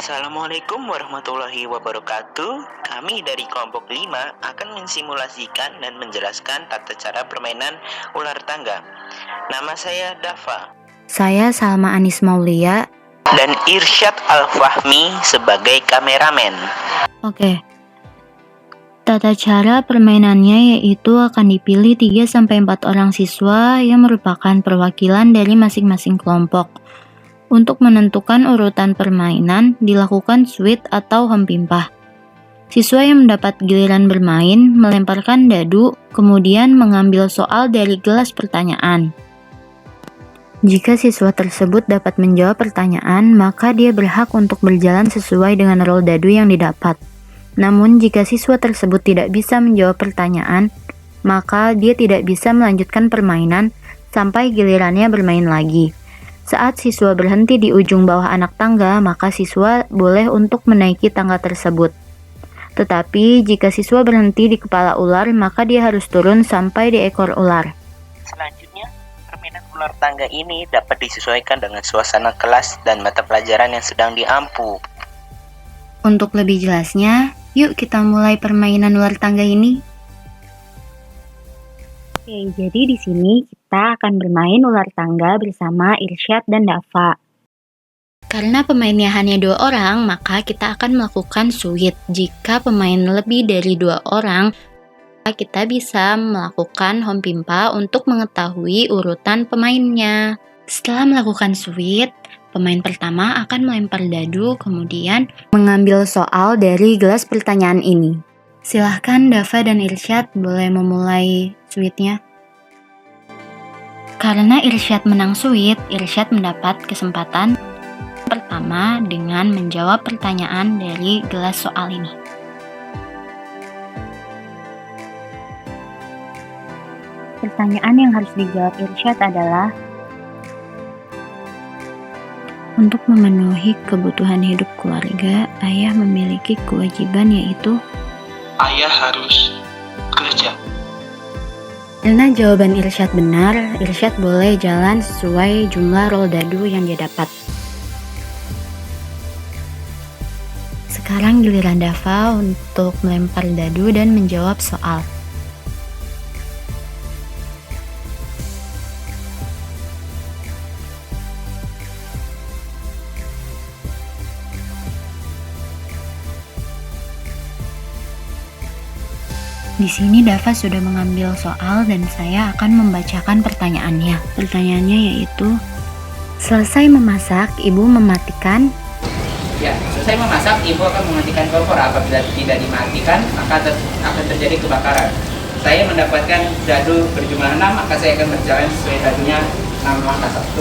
Assalamualaikum warahmatullahi wabarakatuh. Kami dari kelompok 5 akan mensimulasikan dan menjelaskan tata cara permainan ular tangga. Nama saya Dava. Saya Salma Anis Maulia. Dan Irsyad Al-Fahmi sebagai kameramen. Oke. Tata cara permainannya yaitu akan dipilih 3-4 orang siswa yang merupakan perwakilan dari masing-masing kelompok. Untuk menentukan urutan permainan, dilakukan switch atau hempimpah. Siswa yang mendapat giliran bermain melemparkan dadu, kemudian mengambil soal dari gelas pertanyaan. Jika siswa tersebut dapat menjawab pertanyaan, maka dia berhak untuk berjalan sesuai dengan roll dadu yang didapat. Namun, jika siswa tersebut tidak bisa menjawab pertanyaan, maka dia tidak bisa melanjutkan permainan sampai gilirannya bermain lagi. Saat siswa berhenti di ujung bawah anak tangga, maka siswa boleh untuk menaiki tangga tersebut. Tetapi, jika siswa berhenti di kepala ular, maka dia harus turun sampai di ekor ular. Selanjutnya, permainan ular tangga ini dapat disesuaikan dengan suasana kelas dan mata pelajaran yang sedang diampu. Untuk lebih jelasnya, yuk kita mulai permainan ular tangga ini. Oke, jadi di sini kita akan bermain ular tangga bersama Irsyad dan Dava. Karena pemainnya hanya 2 orang, maka kita akan melakukan switch. Jika pemain lebih dari 2 orang, kita bisa melakukan hompimpa untuk mengetahui urutan pemainnya. Setelah melakukan switch, pemain pertama akan melempar dadu, kemudian mengambil soal dari gelas pertanyaan ini. Silahkan Dava dan Irsyad boleh memulai switch-nya. Karena Irsyad menang switch, Irsyad mendapat kesempatan pertama dengan menjawab pertanyaan dari gelas soal ini. Pertanyaan yang harus dijawab Irsyad adalah, untuk memenuhi kebutuhan hidup keluarga, ayah memiliki kewajiban yaitu Ayah harus kerja. Karena jawaban Irsyad benar, Irsyad boleh jalan sesuai jumlah roll dadu yang dia dapat. Sekarang giliran Dava untuk melempar dadu dan menjawab soal. Di sini Dava sudah mengambil soal dan saya akan membacakan pertanyaannya. Pertanyaannya yaitu, selesai memasak, ibu mematikan. Ya, selesai memasak, ibu akan mematikan kompor. Apabila tidak dimatikan, maka akan terjadi kebakaran. Saya mendapatkan dadu berjumlah 6, maka saya akan berjalan sesuai dadunya 6 langkah. 1,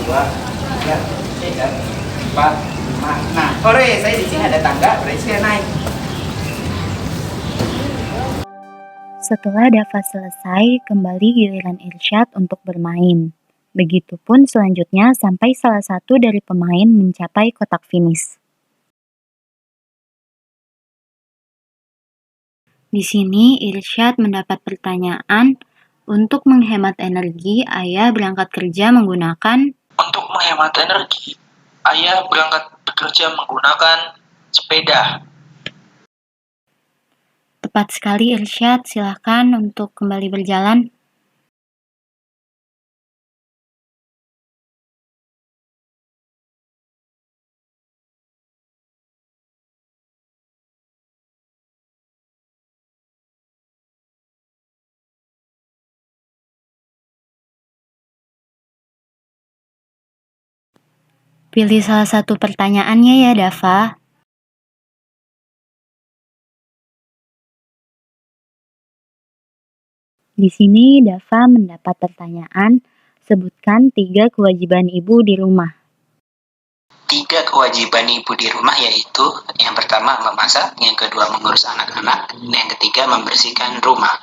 2, 3, 4, 5. Nah, saya di sini ada tangga, berarti saya naik. Setelah Dava selesai, kembali giliran Irsyad untuk bermain. Begitupun selanjutnya sampai salah satu dari pemain mencapai kotak finish. Di sini Irsyad mendapat pertanyaan, untuk menghemat energi, ayah berangkat kerja menggunakan. Untuk menghemat energi, ayah berangkat bekerja menggunakan sepeda. Tepat sekali Irsyad, silahkan untuk kembali berjalan. Pilih salah satu pertanyaannya ya, Dava. Di sini Dava mendapat pertanyaan, sebutkan 3 kewajiban ibu di rumah. 3 kewajiban ibu di rumah yaitu yang pertama memasak, yang kedua mengurus anak-anak, dan yang ketiga membersihkan rumah.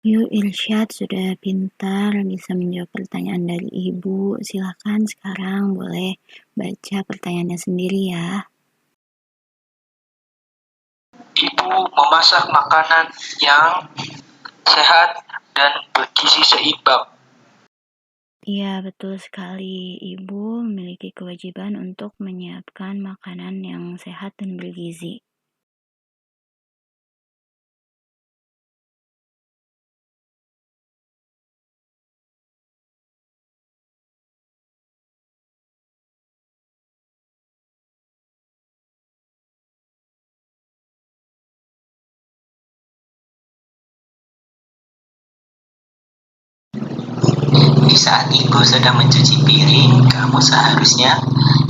Yuk Irsyad sudah pintar bisa menjawab pertanyaan dari Ibu. Silakan sekarang boleh baca pertanyaannya sendiri ya. Ibu memasak makanan yang sehat dan bergizi seimbang. Iya, betul sekali. Ibu memiliki kewajiban untuk menyiapkan makanan yang sehat dan bergizi. Di saat ibu sedang mencuci piring, kamu seharusnya,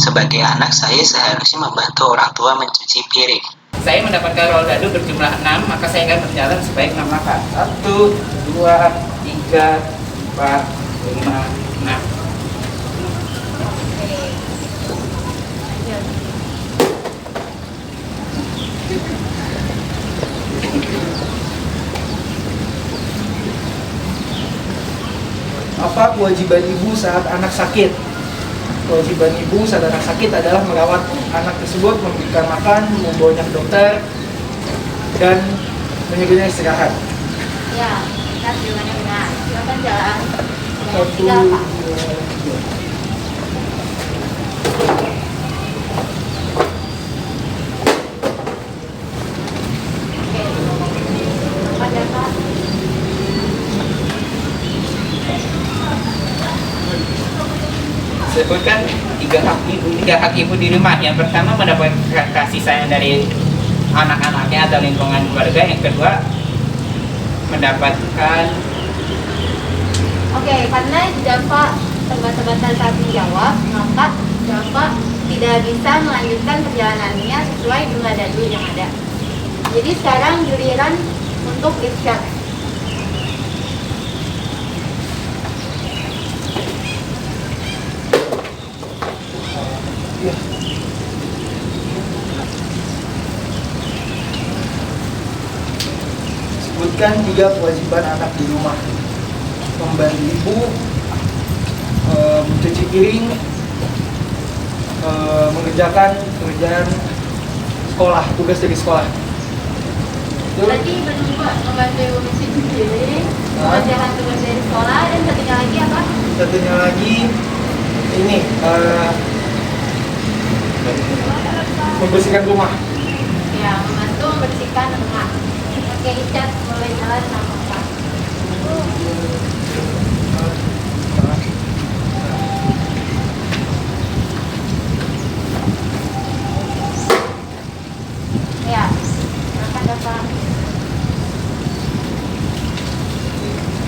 sebagai anak saya seharusnya membantu orang tua mencuci piring. Saya mendapatkan roll dadu berjumlah 6, maka saya akan berjalan sebaik 6 langkah. 1, 2, 3, 4, 5, 6. Apa kewajiban ibu saat anak sakit? Kewajiban ibu saat anak sakit adalah merawat anak tersebut, memberikan makan, membawanya ke dokter, dan menyegurnya istirahat. Ya, benar, jawabannya benar. Silakan jalan. Satu, Tiga, Pak. dua, tiga. Oke. Pada Pak. Sebutkan tiga hak ibu di rumah. Yang pertama mendapatkan kasih sayang dari anak-anaknya atau lingkungan keluarga. Yang kedua mendapatkan Oke, karena Jafa terbata-bata saat menjawab, maka Jafa tidak bisa melanjutkan perjalanannya sesuai jumlah dadu yang ada. Jadi sekarang giliran untuk Irsyad. Ya. Sebutkan 3 kewajiban anak di rumah. Membantu ibu, mencuci piring, mengerjakan pekerjaan sekolah, tugas dari sekolah. Itu Tadi berdua membantu ibu mencuci piring, mengerjakan tugas dari sekolah, dan satunya lagi apa? satunya lagi ini membersihkan rumah. Ya, membantu membersihkan rumah. Oke, Irsyad mulai jalan sama Pak. Ya, silakan Bapak.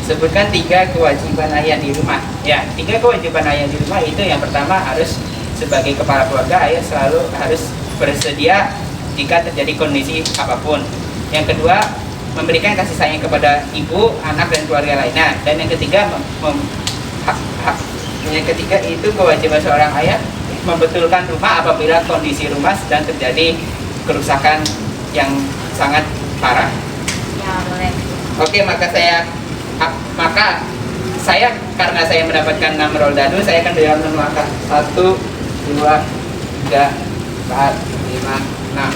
sebutkan 3 kewajiban ayah di rumah. Ya, 3 kewajiban ayah di rumah itu yang pertama harus sebagai kepala keluarga, ayah selalu harus bersedia jika terjadi kondisi apapun. Yang kedua, memberikan kasih sayang kepada ibu, anak, dan keluarga lainnya. Dan yang ketiga, yang ketiga itu kewajiban seorang ayah membetulkan rumah apabila kondisi rumah sedang terjadi kerusakan yang sangat parah. Ya, boleh. Oke, maka saya karena saya mendapatkan 6 roll dadu, saya akan berjalan 6 langkah. 1, 2, 3, 4, 5, 6.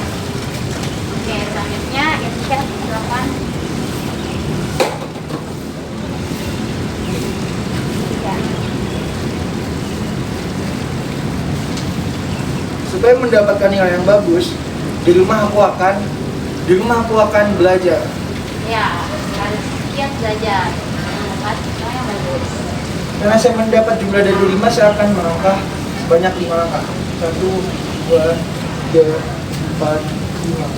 Oke, selanjutnya Irsyad silakan. Ya. Supaya mendapatkan nilai yang bagus, di rumah aku akan belajar. Ya, harus giat belajar. Mendapat nilai yang bagus. Karena saya mendapat jumlah dari 5, saya akan melangkah sebanyak 5 langkah. 1, 2, 3, 4, 5.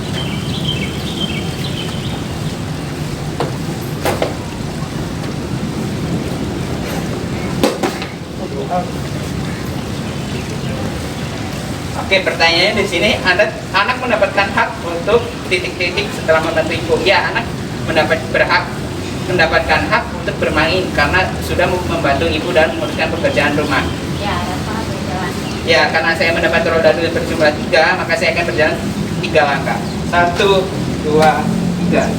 Oke, pertanyaannya di sini, anak mendapatkan hak untuk titik-titik setelah membantu ibu. Ya, anak mendapatkan hak untuk bermain karena sudah membantu ibu dan menguruskan pekerjaan rumah. Ya, Rafa berjalan. Ya, karena saya mendapat roda dadu berjumlah 3, maka saya akan berjalan 3 langkah. 1, 2, 3.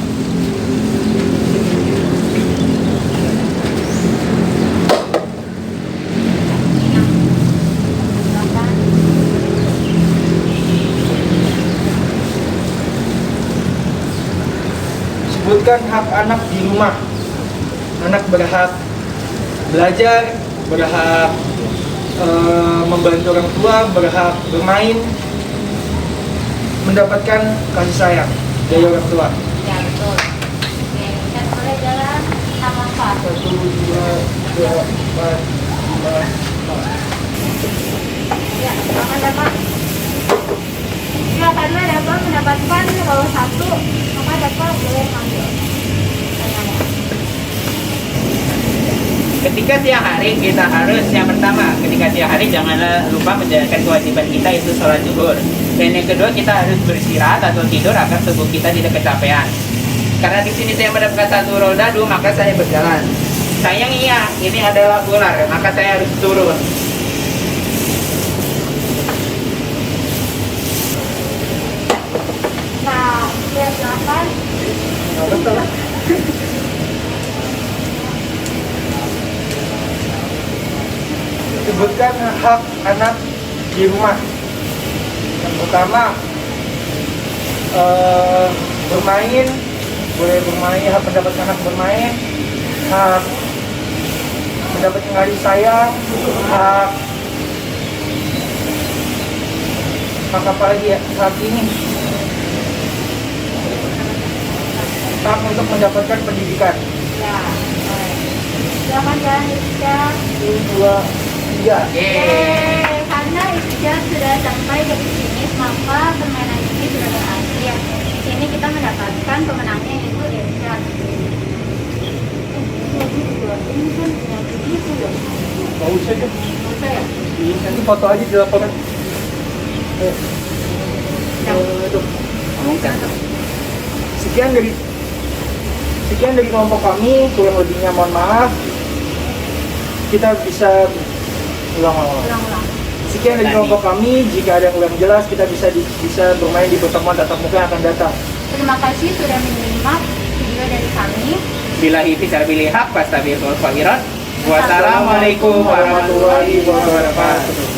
disebutkan hak anak di rumah. Anak berhak belajar, berhak membantu orang tua, berhak bermain, mendapatkan kasih sayang dari orang tua. Ya betul. Oke, kita boleh jalan sama Pak. 1, 2, 3, 4, 5, 6. Ya, silakan dapat. Ya, karena dapat mendapatkan kalau 1, maka dapat boleh ambil. Ketika tiap hari kita harus, yang pertama, ketika tiap hari janganlah lupa menjalankan kewajiban kita, itu sholat zuhur. Dan yang kedua, kita harus beristirahat atau tidur agar tubuh kita tidak kecapean. Karena di sini saya mendapatkan 1 roda, maka saya berjalan. Sayang iya, ini adalah ular, maka saya harus turun. Nah, ya silakan. Betul. Sebutkan hak anak di rumah. Yang pertama, bermain, boleh bermain, hak mendapatkan hak bermain, hak mendapatkan kasih sayang, hak apa lagi ya, hak ini, hak untuk mendapatkan pendidikan. Ya, boleh. Silakan jalan Rizka. 1, 2, 3. Karena Rizka sudah sampai ke sini, maka permainan ini sudah berakhir. Di sini kita mendapatkan pemenangnya yaitu Rizka. Ini kan punya begitu ya. Gak usah deh. Bisa ya? Nanti foto aja di lapangan. Sekian dari kelompok kami, kurang lebihnya mohon maaf. Kita bisa ulang-ulang. Ulang-ulang. Sekian dari kelompok kami, jika ada yang kurang jelas kita bisa bermain di pertemuan tatap muka yang akan datang. Terima kasih sudah menyimak video dari kami. Billahi fisabilil haq, fastabiqul khairat. Wassalamualaikum warahmatullahi wabarakatuh.